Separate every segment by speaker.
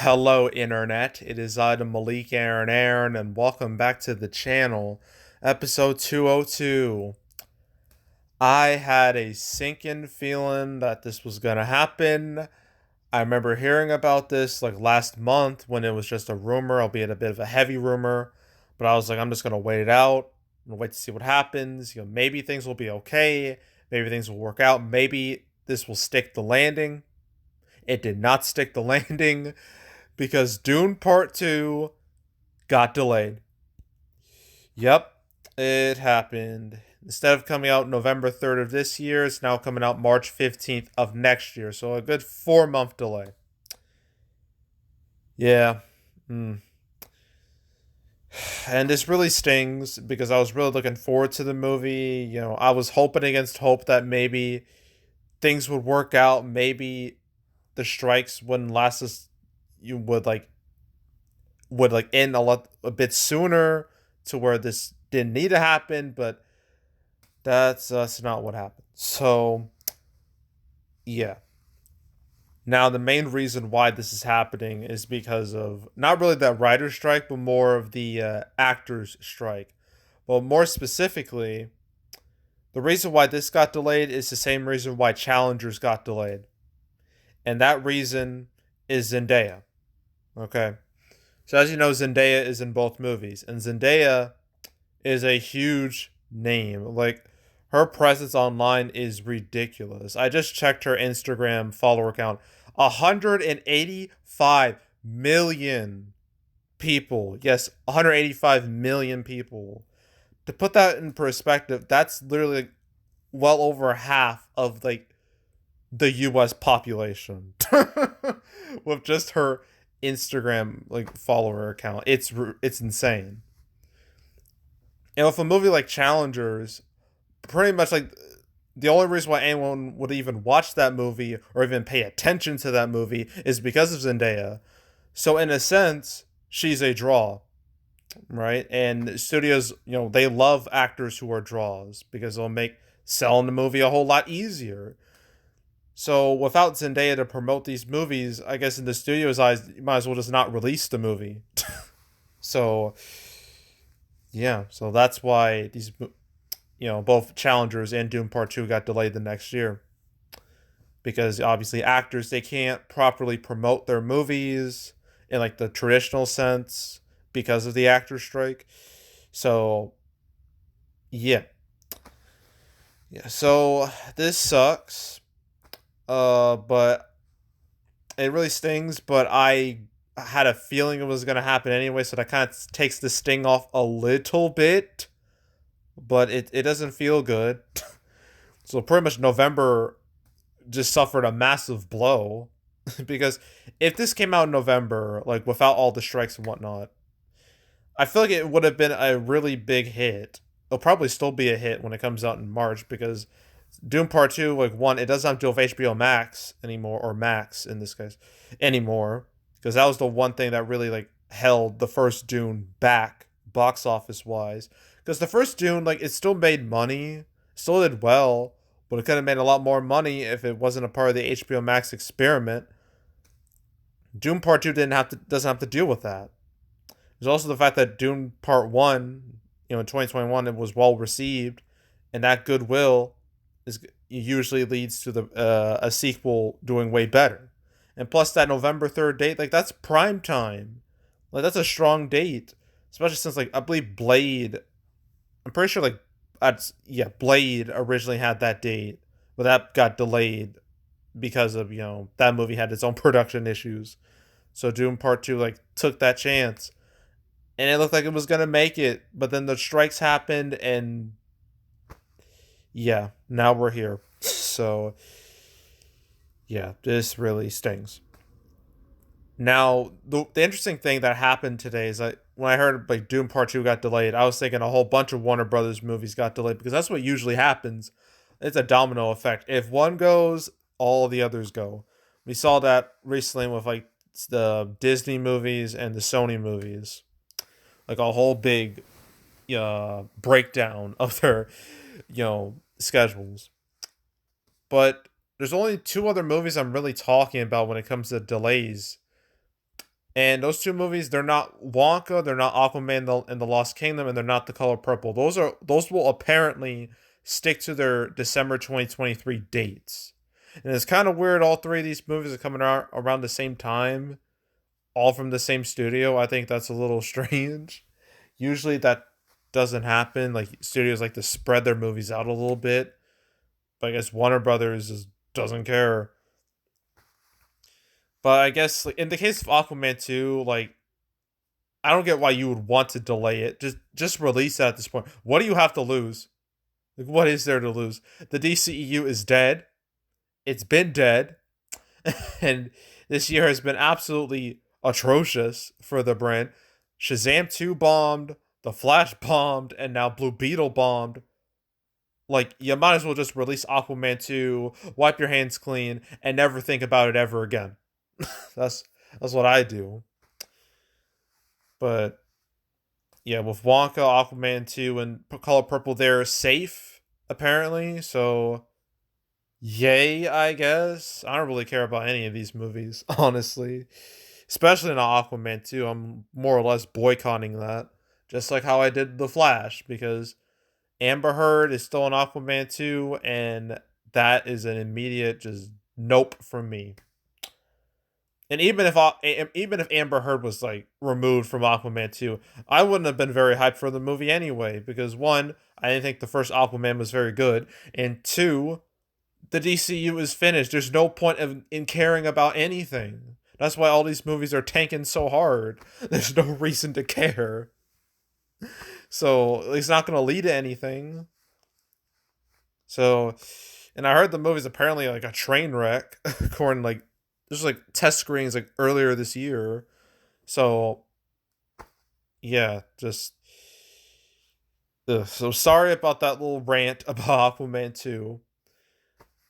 Speaker 1: Hello, Internet. It is I, the Malik Aaron, and welcome back to the channel, episode 202. I had a sinking feeling that this was gonna happen. I remember hearing about this like last month when it was just a rumor, albeit a bit of a heavy rumor. But I was like, I'm just gonna wait it out. I'm gonna wait to see what happens. Maybe things will be okay. Maybe things will work out. Maybe this will stick the landing. It did not stick the landing because Dune Part 2 got delayed. Yep, it happened. Instead of coming out November 3rd of this year, it's now coming out March 15th of next year. So a good 4 month delay. Yeah. Mm. And this really stings because I was really looking forward to the movie. I was hoping against hope that maybe things would work out. Maybe the strikes wouldn't last as you would end a bit sooner to where this didn't need to happen, but that's not what happened. So yeah. Now the main reason why this is happening is because of not really that writer's strike, but more of the actors strike. Well, more specifically, the reason why this got delayed is the same reason why Challengers got delayed, and that reason is Zendaya. Okay. So as you know, Zendaya is in both movies, and Zendaya is a huge name. Like, her presence online is ridiculous. I just checked her Instagram follower count. 185 million people. Yes, 185 million people. To put that in perspective, that's literally like well over half of like the US population. With just her Instagram like follower account. It's insane. And with a movie like Challengers, pretty much like the only reason why anyone would even watch that movie or even pay attention to that movie is because of Zendaya. So in a sense, she's a draw, right? And studios, they love actors who are draws because it'll make selling the movie a whole lot easier. So without Zendaya to promote these movies, I guess in the studio's eyes, you might as well just not release the movie. So yeah, so that's why these both Challengers and Doom Part 2 got delayed the next year. Because obviously actors, they can't properly promote their movies in like the traditional sense because of the actor strike. So yeah. Yeah, so this sucks. But it really stings, but I had a feeling it was gonna happen anyway, so that kind of takes the sting off a little bit. But it doesn't feel good. So pretty much November just suffered a massive blow because if this came out in November, like without all the strikes and whatnot, I feel like it would have been a really big hit. It'll probably still be a hit when it comes out in March because Doom Part 2, like one, it doesn't have to do with HBO Max anymore, or Max in this case, anymore. Because that was the one thing that really like held the first Dune back box office wise. Because the first Dune, like, it still made money, still did well, but it could have made a lot more money if it wasn't a part of the HBO Max experiment. Dune Part 2 doesn't have to deal with that. There's also the fact that Dune Part 1, in 2021, it was well received, and that goodwill is usually leads to a sequel doing way better. And plus that November 3rd date, like, that's prime time. Like, that's a strong date, especially since, like, I believe Blade, I'm pretty sure, like, Blade originally had that date, but that got delayed because of, that movie had its own production issues. So Doom Part 2, like, took that chance. And it looked like it was going to make it, but then the strikes happened, and yeah, now we're here. So, yeah, this really stings. Now, the interesting thing that happened today is that when I heard like Doom Part 2 got delayed, I was thinking a whole bunch of Warner Brothers movies got delayed because that's what usually happens. It's a domino effect. If one goes, all the others go. We saw that recently with like the Disney movies and the Sony movies. Like a whole big breakdown of their, schedules. But there's only two other movies I'm really talking about when it comes to delays. And those two movies, they're not Wonka, they're not Aquaman and the Lost Kingdom, and they're not The Color Purple. Those will apparently stick to their December 2023 dates. And it's kind of weird. All three of these movies are coming out around the same time, all from the same studio. I think that's a little strange. Usually that doesn't happen. Like studios like to spread their movies out a little bit, but I guess Warner Brothers just doesn't care. But I guess like, in the case of Aquaman 2, like I don't get why you would want to delay it. Just release it at this point. What do you have to lose? Like what is there to lose? The DCEU is dead. It's been dead. And this year has been absolutely atrocious for the brand. Shazam 2 bombed, The Flash bombed, and now Blue Beetle bombed. Like, you might as well just release Aquaman 2, wipe your hands clean, and never think about it ever again. that's that's what I do. But yeah, with Wonka, Aquaman 2, and Color Purple, they're safe, apparently. So, yay, I guess. I don't really care about any of these movies, honestly. Especially not Aquaman 2. I'm more or less boycotting that. Just like how I did The Flash, because Amber Heard is still in Aquaman 2, and that is an immediate just nope from me. And even if Amber Heard was like removed from Aquaman 2, I wouldn't have been very hyped for the movie anyway, because one, I didn't think the first Aquaman was very good, and two, the DCU is finished. There's no point in caring about anything. That's why all these movies are tanking so hard. There's no reason to care. So it's not going to lead to anything. So, and I heard the movie's apparently like a train wreck, according like there's like test screenings like earlier this year. So yeah, just so sorry about that little rant about Aquaman 2.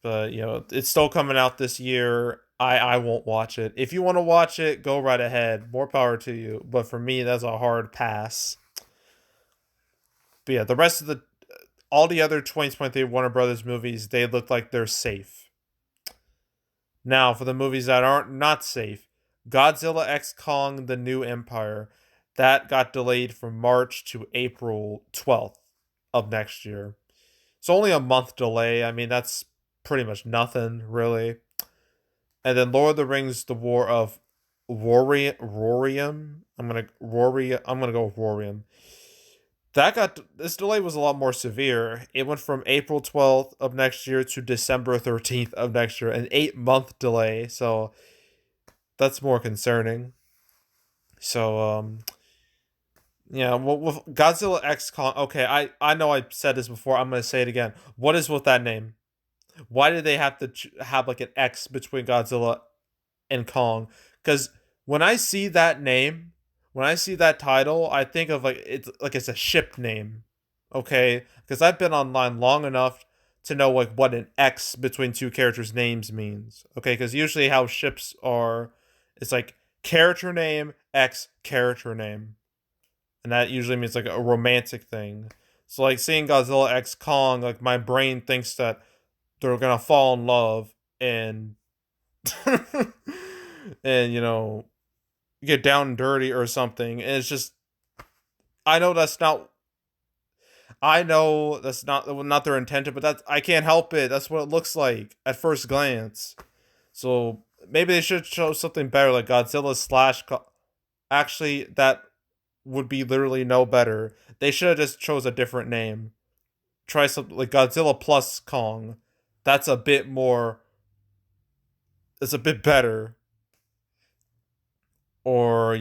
Speaker 1: But you know, it's still coming out this year. I won't watch it. If you want to watch it, go right ahead. More power to you. But for me, that's a hard pass. But yeah, the rest of the all the other 2023 Warner Brothers movies, they look like they're safe. Now, for the movies that aren't not safe, Godzilla X Kong: The New Empire, that got delayed from March to April 12th of next year. It's only a month delay. I mean, that's pretty much nothing, really. And then Lord of the Rings: The War of Rohirrim. I'm gonna go with Rohirrim. This delay was a lot more severe. It went from April 12th of next year to December 13th of next year, an 8-month delay. So that's more concerning. So yeah, well, with Godzilla X Kong. Okay, I know I said this before. I'm gonna say it again. What is with that name? Why did they have to have like an X between Godzilla and Kong? Because when I see that name, when I see that title, I think of it's a ship name. Okay, because I've been online long enough to know like what an X between two characters' names means. Okay, because usually how ships are, it's like character name X character name, and that usually means like a romantic thing. So like seeing Godzilla X Kong, like my brain thinks that they're gonna fall in love and and you know get down and dirty or something. And it's just I know that's not not their intention, but that's I can't help it. That's what it looks like at first glance. So maybe they should show something better like Godzilla slash. Actually, that would be literally no better. They should have just chose a different name. Try something like Godzilla plus Kong. That's a bit more. It's a bit better. Or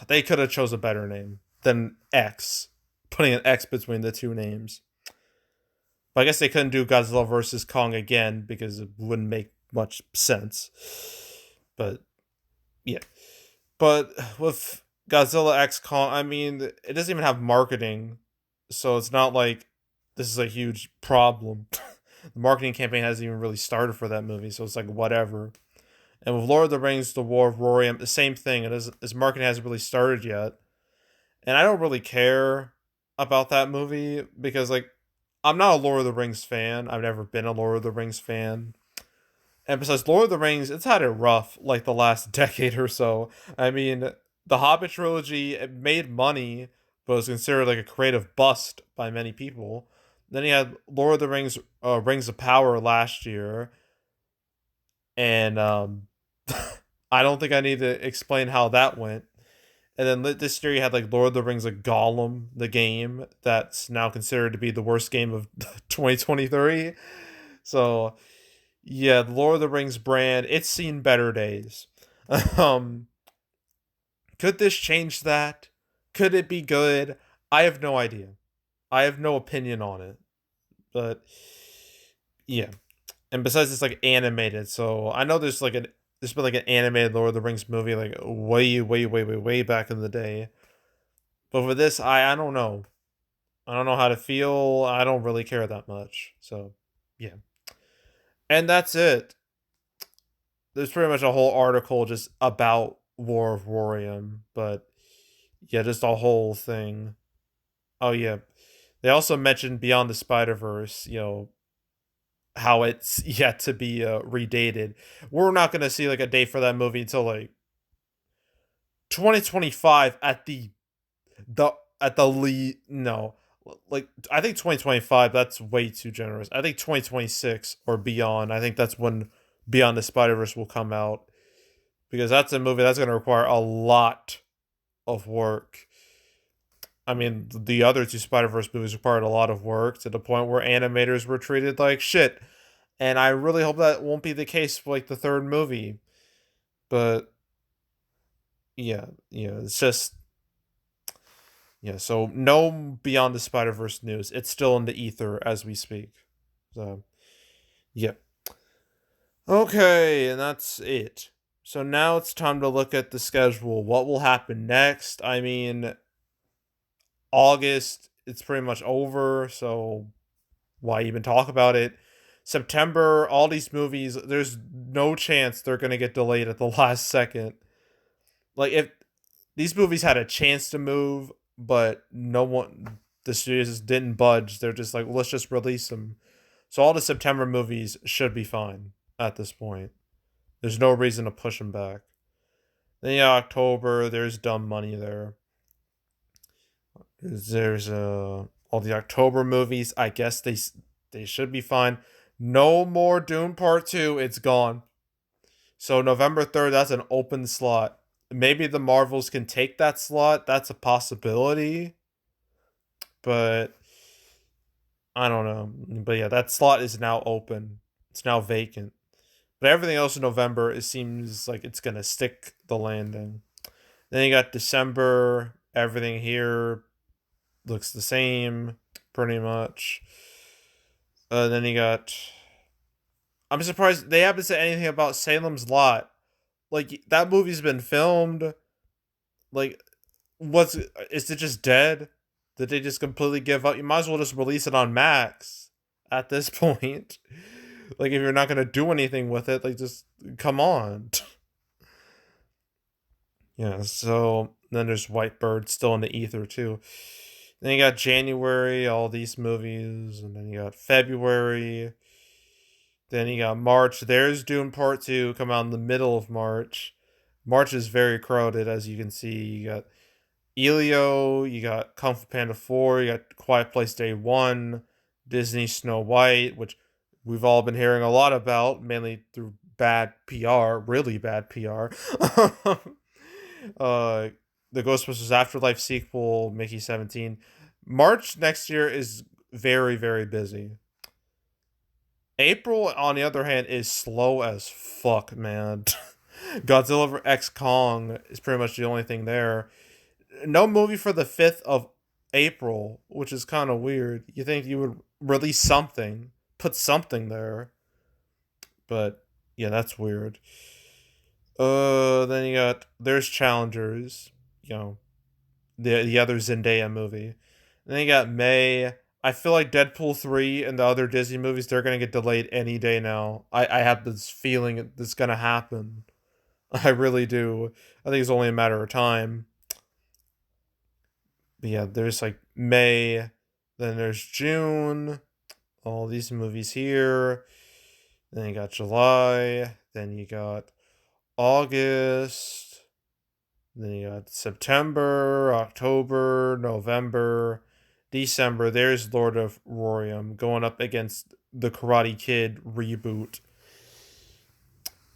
Speaker 1: they could have chose a better name than X, putting an X between the two names. But I guess they couldn't do Godzilla versus Kong again because it wouldn't make much sense. But yeah, but with Godzilla X Kong, I mean, it doesn't even have marketing, so it's not like this is a huge problem. The marketing campaign hasn't even really started for that movie, so it's like whatever. And with Lord of the Rings: The War of Rohirrim, the same thing. Its marketing hasn't really started yet, and I don't really care about that movie because like I'm not a Lord of the Rings fan. I've never been a Lord of the Rings fan. And besides Lord of the Rings, it's had it rough like the last decade or so. I mean, the Hobbit trilogy, it made money, but was considered like a creative bust by many people. Then you had Lord of the Rings, Rings of Power last year, and I don't think I need to explain how that went. And then this year you had like Lord of the Rings, like Gollum, the game that's now considered to be the worst game of 2023. So yeah, the Lord of the Rings brand, it's seen better days. um, could this change that? Could it be good? I have no idea. I have no opinion on it. But yeah. And besides, it's like animated, so I know there's been like an animated Lord of the Rings movie like way back in the day. But for this, I don't know. I don't know how to feel. I don't really care that much. So yeah. And that's it. There's pretty much a whole article just about War of Rohirrim, but yeah, just a whole thing. Oh yeah, they also mentioned Beyond the Spider Verse. How it's yet to be redated. We're not gonna see like a date for that movie until like 2025 the at the lead. No, like I think 2025. That's way too generous. I think 2026 or beyond. I think that's when Beyond the Spider Verse will come out, because that's a movie that's going to require a lot of work. I mean, the other two Spider Verse movies required a lot of work to the point where animators were treated like shit. And I really hope that won't be the case for like the third movie. But yeah, it's just yeah. So no Beyond the Spider Verse news. It's still in the ether as we speak. So yeah. Okay, and that's it. So now it's time to look at the schedule. What will happen next? I mean, August, it's pretty much over, so why even talk about it? September, all these movies, there's no chance they're going to get delayed at the last second. Like, if these movies had a chance to move, but the studios just didn't budge, they're just like, let's just release them. So all the September movies should be fine at this point. There's no reason to push them back. Then yeah, October, there's dumb money there. There's all the October movies. I guess they should be fine. No more Dune Part 2. It's gone. So November 3rd, that's an open slot. Maybe the Marvels can take that slot. That's a possibility. But I don't know. But yeah, that slot is now open. It's now vacant. But everything else in November, it seems like it's going to stick the landing. Then you got December. Everything here looks the same, pretty much. Then you got. I'm surprised they haven't said anything about Salem's Lot. Like, that movie's been filmed. Like, is it just dead? Did they just completely give up? You might as well just release it on Max at this point. Like, if you're not gonna do anything with it, like, just come on. Yeah. So then there's Whitebird still in the ether too. Then you got January, all these movies, and then you got February. Then you got March. There's Dune Part 2 come out in the middle of March. March is very crowded, as you can see. You got Elio, you got Kung Fu Panda 4, you got Quiet Place Day 1, Disney Snow White, which we've all been hearing a lot about, mainly through bad PR, really bad PR. uh, the Ghostbusters Afterlife sequel, Mickey 17. March next year is very, very busy. April, on the other hand, is slow as fuck, man. Godzilla X Kong is pretty much the only thing there. No movie for the 5th of April, which is kind of weird. You think you would release something, put something there. But yeah, that's weird. Then you got there's Challengers, the other Zendaya movie. And then you got May. I feel like Deadpool 3 and the other Disney movies, they're going to get delayed any day now. I have this feeling that's going to happen. I really do. I think it's only a matter of time. But yeah, there's like May, then there's June, all these movies here. Then you got July. Then you got August. Then you got September, October, November, December. There's Lord of Rohirrim going up against the Karate Kid reboot.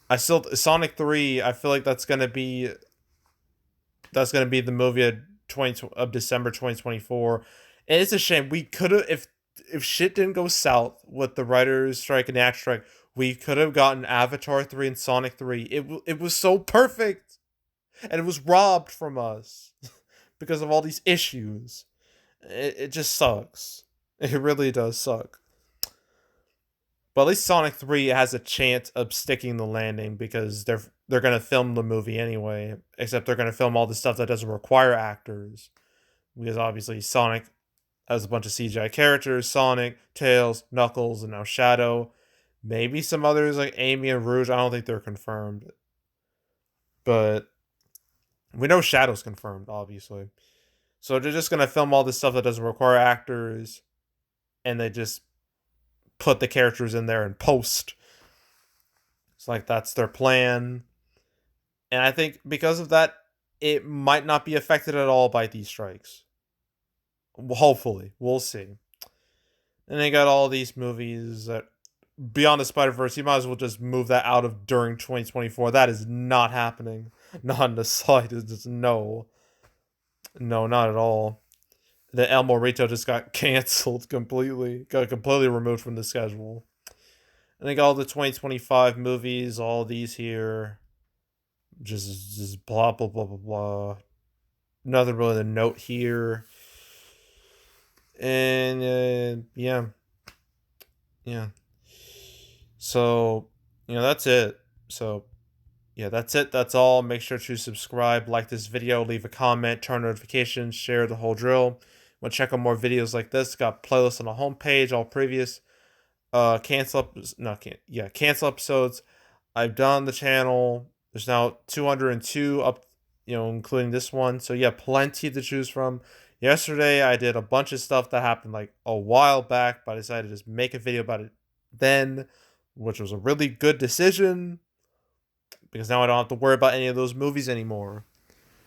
Speaker 1: I still Sonic 3. I feel like that's gonna be the movie of December 2024. And it's a shame. We could have if shit didn't go south with the writers' strike and the act strike, we could have gotten Avatar 3 and Sonic 3. It was so perfect, and it was robbed from us because of all these issues. It just sucks. It really does suck. But at least Sonic 3 has a chance of sticking the landing because they're gonna film the movie anyway. Except they're gonna film all the stuff that doesn't require actors. Because obviously Sonic has a bunch of CGI characters: Sonic, Tails, Knuckles, and now Shadow. Maybe some others like Amy and Rouge. I don't think they're confirmed. But we know Shadow's confirmed, obviously. So they're just gonna film all this stuff that doesn't require actors, and they just put the characters in there and post. It's like that's their plan. And I think because of that, it might not be affected at all by these strikes. Hopefully. We'll see. And they got all these movies that Beyond the Spider-Verse, you might as well just move that out of during 2024. That is not happening. Not in the slightest. Just no. No, not at all. The El Morito just got canceled completely. Got completely removed from the schedule. And they got all the 2025 movies, all these here. Just blah, blah, blah, blah, blah. Nothing really to note here. And, yeah. Yeah. So, that's it. So, yeah, that's it. That's all. Make sure to subscribe, like this video, leave a comment, turn notifications, share the whole drill. Want to check out more videos like this? Got playlists on the homepage, all previous cancel episodes I've done on the channel. There's now 202 up, including this one. So yeah, plenty to choose from. Yesterday I did a bunch of stuff that happened like a while back, but I decided to just make a video about it then, which was a really good decision because now I don't have to worry about any of those movies anymore.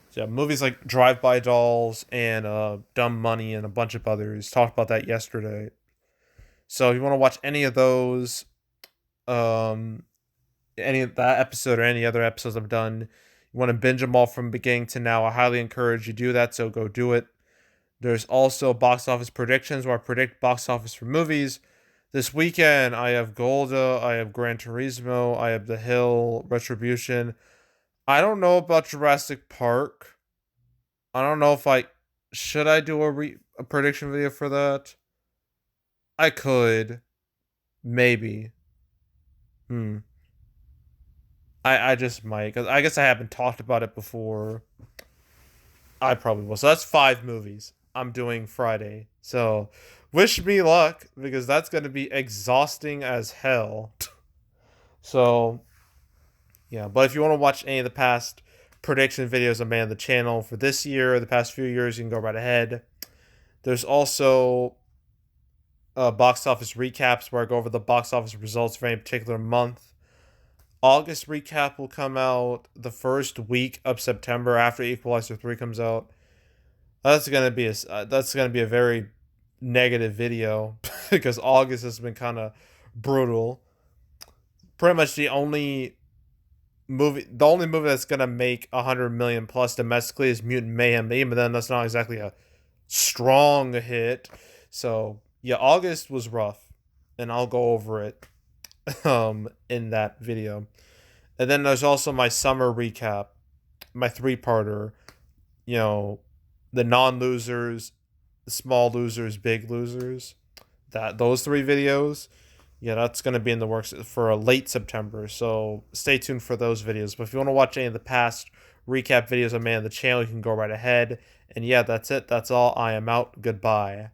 Speaker 1: So yeah, movies like Drive-By Dolls and Dumb Money and a bunch of others. Talked about that yesterday. So if you want to watch any of those, any of that episode or any other episodes I've done, you want to binge them all from beginning to now, I highly encourage you do that, so go do it. There's also box office predictions where I predict box office for movies. This weekend, I have Golda, I have Gran Turismo, I have The Hill, Retribution. I don't know about Jurassic Park. I don't know if should I do a prediction video for that? I could. Maybe. I just might, because I guess I haven't talked about it before. I probably will. So that's 5 movies I'm doing Friday. So wish me luck, because that's going to be exhausting as hell. So, yeah. But if you want to watch any of the past prediction videos I made on the channel for this year, or the past few years, you can go right ahead. There's also box office recaps where I go over the box office results for any particular month. August recap will come out the first week of September after Equalizer 3 comes out. That's gonna be a very negative video because August has been kind of brutal. Pretty much the only movie that's gonna make 100 million plus domestically is Mutant Mayhem, but then that's not exactly a strong hit. So yeah, August was rough, and I'll go over it in that video. And then there's also my summer recap, my 3-parter, the non-losers, the small losers, big losers. Those 3 videos, yeah, that's going to be in the works for a late September. So stay tuned for those videos. But if you want to watch any of the past recap videos I made on the channel, you can go right ahead. And yeah, that's it. That's all. I am out. Goodbye.